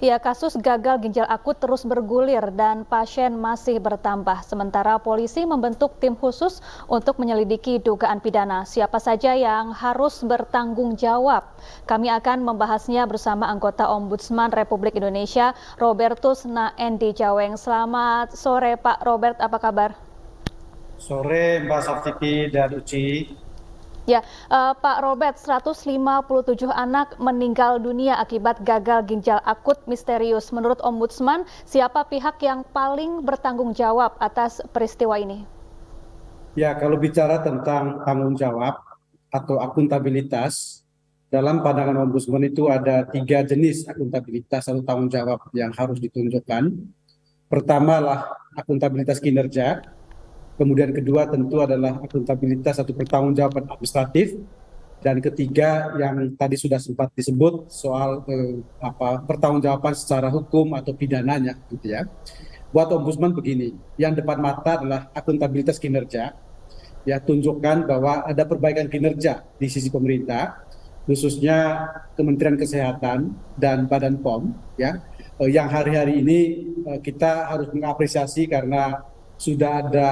Ya, kasus gagal ginjal akut terus bergulir dan pasien masih bertambah. Sementara polisi membentuk tim khusus untuk menyelidiki dugaan pidana. Siapa saja yang harus bertanggung jawab? Kami akan membahasnya bersama anggota Ombudsman Republik Indonesia, Robertus Naendi Jaweng. Selamat sore, Pak Robert. Apa kabar? Sore Mbak Sartiti dan Uci. Ya, Pak Robert, 157 anak meninggal dunia akibat gagal ginjal akut misterius. Menurut Ombudsman, siapa pihak yang paling bertanggung jawab atas peristiwa ini? Ya, kalau bicara tentang tanggung jawab atau akuntabilitas, dalam pandangan Ombudsman itu ada tiga jenis akuntabilitas atau tanggung jawab yang harus ditunjukkan. Pertama lah akuntabilitas kinerja, kemudian kedua tentu adalah akuntabilitas atau pertanggungjawaban administratif, dan ketiga yang tadi sudah sempat disebut soal pertanggungjawaban secara hukum atau pidananya, gitu ya. Buat Ombudsman begini, yang depan mata adalah akuntabilitas kinerja. Ya, tunjukkan bahwa ada perbaikan kinerja di sisi pemerintah, khususnya Kementerian Kesehatan dan Badan POM, ya, yang hari-hari ini kita harus mengapresiasi karena sudah ada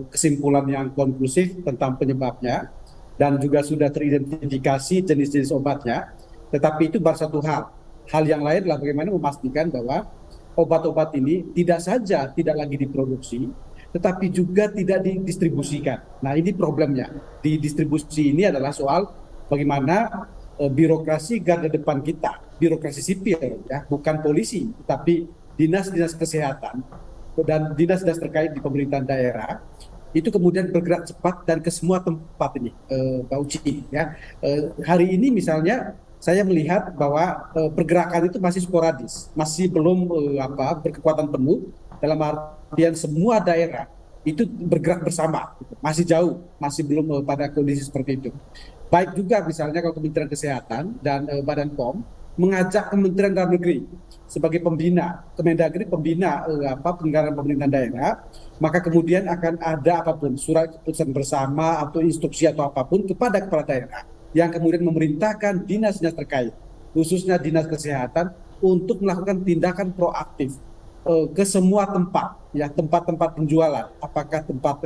kesimpulan yang konklusif tentang penyebabnya dan juga sudah teridentifikasi jenis-jenis obatnya. Tetapi itu baru satu hal. Hal yang lain adalah bagaimana memastikan bahwa obat-obat ini tidak saja tidak lagi diproduksi, tetapi juga tidak didistribusikan. Nah, ini problemnya. Di distribusi ini adalah soal bagaimana birokrasi garda depan kita, birokrasi sipil, ya, bukan polisi, tapi dinas-dinas kesehatan dan dinas-dinas terkait di pemerintahan daerah itu kemudian bergerak cepat dan ke semua tempat ini, Pak Uci. Ya, hari ini misalnya saya melihat bahwa pergerakan itu masih sporadis, masih belum berkekuatan penuh dalam artian semua daerah itu bergerak bersama, masih jauh, masih belum pada kondisi seperti itu. Baik juga misalnya kalau Kementerian Kesehatan dan Badan POM mengajak Kementerian Dalam Negeri sebagai pembina, Kemendagri pembina penyelenggaraan pemerintahan daerah, maka kemudian akan ada apapun surat keputusan bersama atau instruksi atau apapun kepada kepala daerah yang kemudian memerintahkan dinas-dinas terkait, khususnya dinas kesehatan, untuk melakukan tindakan proaktif ke semua tempat, ya, tempat-tempat penjualan, apakah tempat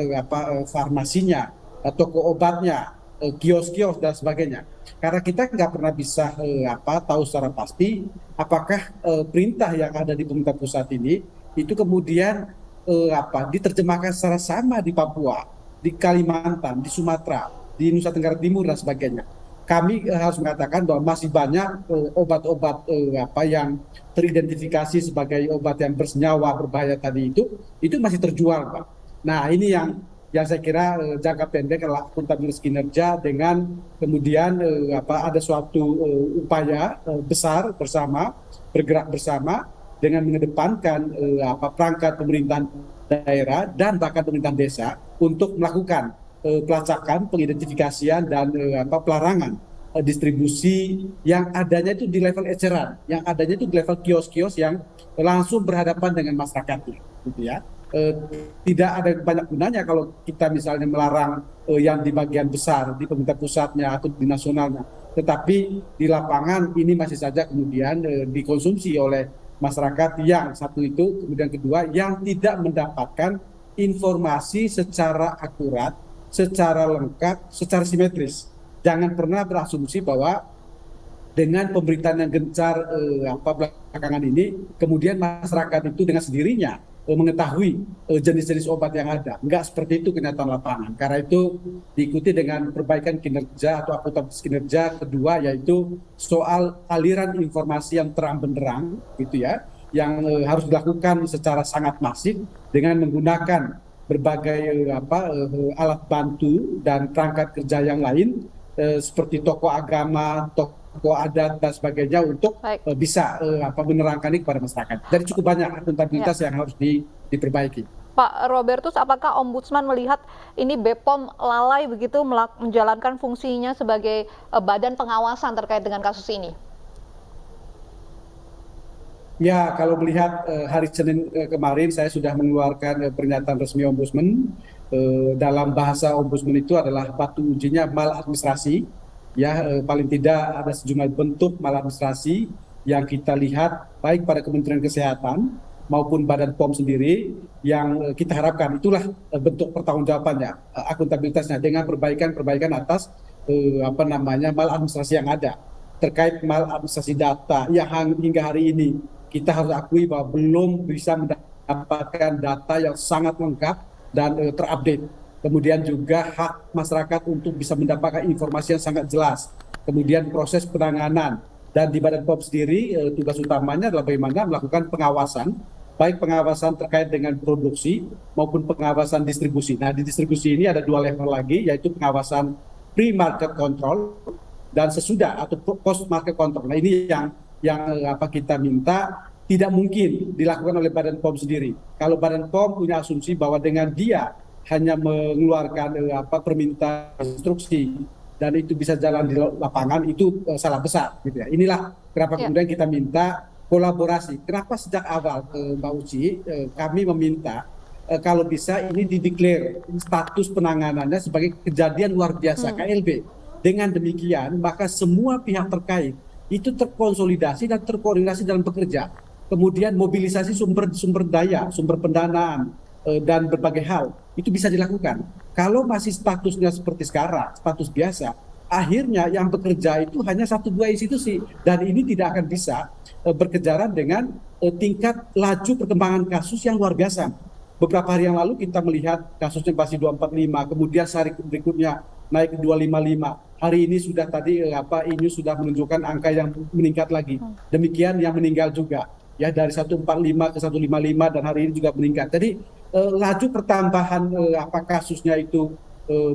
farmasinya, toko obatnya, kios-kios dan sebagainya. Karena kita nggak pernah bisa tahu secara pasti apakah perintah yang ada di pemerintah pusat ini itu kemudian diterjemahkan secara sama di Papua, di Kalimantan, di Sumatera, di Nusa Tenggara Timur dan sebagainya. Kami harus mengatakan bahwa masih banyak obat-obat yang teridentifikasi sebagai obat yang bersenyawa berbahaya tadi itu masih terjual, Pak. Nah, ini yang saya kira jangka pendek adalah akuntabilitas kinerja dengan kemudian ada suatu upaya besar bersama, bergerak bersama dengan mengedepankan perangkat pemerintahan daerah dan bahkan pemerintahan desa untuk melakukan pelacakan, pengidentifikasian dan pelarangan distribusi yang adanya itu di level eceran, yang adanya itu di level kios-kios yang langsung berhadapan dengan masyarakatnya, gitu ya. Eh, Tidak ada banyak gunanya kalau kita misalnya melarang yang di bagian besar di pemerintah pusatnya atau di nasionalnya, tetapi di lapangan ini masih saja kemudian dikonsumsi oleh masyarakat yang satu itu, kemudian kedua yang tidak mendapatkan informasi secara akurat, secara lengkap, secara simetris. Jangan pernah berasumsi bahwa dengan pemberitaan yang gencar belakangan ini, kemudian masyarakat itu dengan sendirinya mengetahui jenis-jenis obat yang ada. Enggak seperti itu kenyataan lapangan. Karena itu diikuti dengan perbaikan kinerja atau akuntabilitas kinerja kedua, yaitu soal aliran informasi yang terang benderang, gitu ya, yang harus dilakukan secara sangat masif dengan menggunakan berbagai alat bantu dan perangkat kerja yang lain seperti tokoh agama, tokoh adat dan sebagainya untuk Baik, bisa menerangkan ini kepada masyarakat. Jadi cukup banyak ya. akuntabilitas yang harus diperbaiki. Pak Robertus, apakah Ombudsman melihat ini BPOM lalai begitu menjalankan fungsinya sebagai badan pengawasan terkait dengan kasus ini? Ya, kalau melihat hari Senin kemarin saya sudah mengeluarkan pernyataan resmi Ombudsman. Dalam bahasa Ombudsman itu adalah batu ujinya maladministrasi. Ya, paling tidak ada sejumlah bentuk maladministrasi yang kita lihat baik pada Kementerian Kesehatan maupun Badan POM sendiri yang kita harapkan itulah bentuk pertanggungjawabannya, akuntabilitasnya dengan perbaikan-perbaikan atas maladministrasi yang ada terkait maladministrasi data yang hingga hari ini kita harus akui bahwa belum bisa mendapatkan data yang sangat lengkap dan terupdate. Kemudian juga hak masyarakat untuk bisa mendapatkan informasi yang sangat jelas. Kemudian proses penanganan dan di Badan POM sendiri tugas utamanya adalah bagaimana melakukan pengawasan, baik pengawasan terkait dengan produksi maupun pengawasan distribusi. Nah, di distribusi ini ada 2 level lagi, yaitu pengawasan pre-market control dan sesudah atau post-market control. Nah, ini yang kita minta tidak mungkin dilakukan oleh Badan POM sendiri. Kalau Badan POM punya asumsi bahwa dengan dia hanya mengeluarkan permintaan instruksi dan itu bisa jalan di lapangan, itu salah besar gitu ya. Inilah kenapa kemudian kita minta kolaborasi. Kenapa sejak awal Mbak Uci kami meminta kalau bisa ini dideklar status penanganannya sebagai kejadian luar biasa KLB. Dengan demikian maka semua pihak terkait itu terkonsolidasi dan terkoordinasi dalam bekerja. Kemudian mobilisasi sumber daya, sumber pendanaan dan berbagai hal itu bisa dilakukan. Kalau masih statusnya seperti sekarang, status biasa, akhirnya yang bekerja itu hanya 1-2 institusi dan ini tidak akan bisa berkejaran dengan tingkat laju perkembangan kasus yang luar biasa. Beberapa hari yang lalu kita melihat kasusnya masih 245, kemudian sehari berikutnya naik ke 255. Hari ini sudah tadi ini sudah menunjukkan angka yang meningkat lagi. Demikian yang meninggal juga ya dari 145 ke 155 dan hari ini juga meningkat. Jadi laju pertambahan kasusnya itu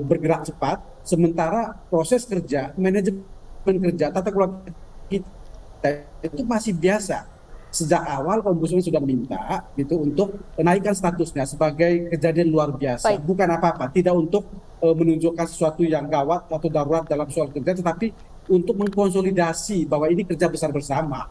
bergerak cepat, sementara proses kerja, manajemen kerja, tata kelola kita itu masih biasa. Sejak awal Ombudsman sudah minta gitu untuk menaikkan statusnya sebagai kejadian luar biasa. Baik. Bukan apa-apa, tidak untuk menunjukkan sesuatu yang gawat atau darurat dalam soal kerja, tetapi untuk mengkonsolidasi bahwa ini kerja besar bersama.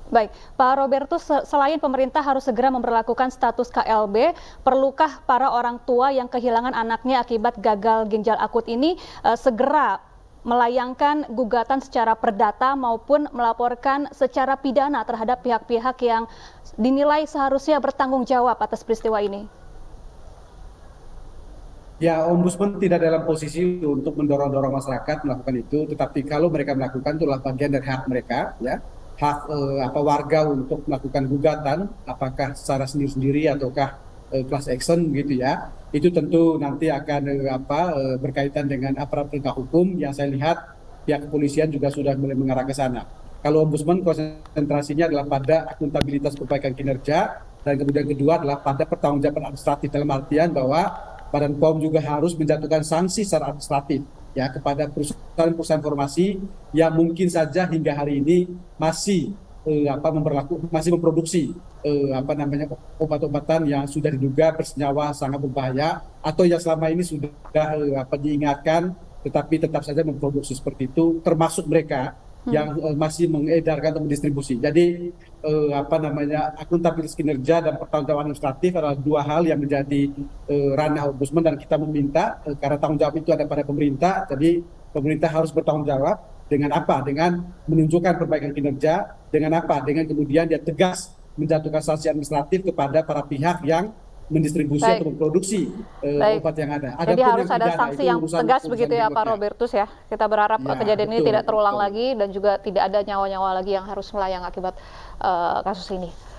Baik, Pak Robertus, selain pemerintah harus segera memberlakukan status KLB, perlukah para orang tua yang kehilangan anaknya akibat gagal ginjal akut ini segera melayangkan gugatan secara perdata maupun melaporkan secara pidana terhadap pihak-pihak yang dinilai seharusnya bertanggung jawab atas peristiwa ini? Ya, Ombudsman tidak dalam posisi untuk mendorong-dorong masyarakat melakukan itu, tetapi kalau mereka melakukan itulah bagian dari hak mereka, ya. Hak warga untuk melakukan gugatan, apakah secara sendiri-sendiri ataukah class action gitu ya, itu tentu nanti akan berkaitan dengan aparat penegak hukum yang saya lihat pihak kepolisian juga sudah mulai mengarah ke sana. Kalau Ombudsman konsentrasinya adalah pada akuntabilitas perbaikan kinerja dan kemudian kedua adalah pada pertanggungjawaban administratif dalam artian bahwa Badan POM juga harus menjatuhkan sanksi secara administratif ya kepada perusahaan-perusahaan informasi yang mungkin saja hingga hari ini masih masih memproduksi obat-obatan yang sudah diduga bersenyawa sangat berbahaya atau yang selama ini sudah diingatkan tetapi tetap saja memproduksi seperti itu, termasuk mereka yang masih mengedarkan atau mendistribusi. Jadi akuntabilitas kinerja dan pertanggungjawaban administratif adalah 2 hal yang menjadi ranah Ombudsman dan kita meminta karena tanggung jawab itu ada pada pemerintah, jadi pemerintah harus bertanggung jawab dengan apa? Dengan menunjukkan perbaikan kinerja, dengan apa? Dengan kemudian dia tegas menjatuhkan sanksi administratif kepada para pihak yang mendistribusi atau memproduksi obat yang ada. Jadi harus ada sanksi yang tegas begitu ya Pak Robertus ya. Kita berharap kejadian ini tidak terulang lagi dan juga tidak ada nyawa-nyawa lagi yang harus melayang akibat kasus ini.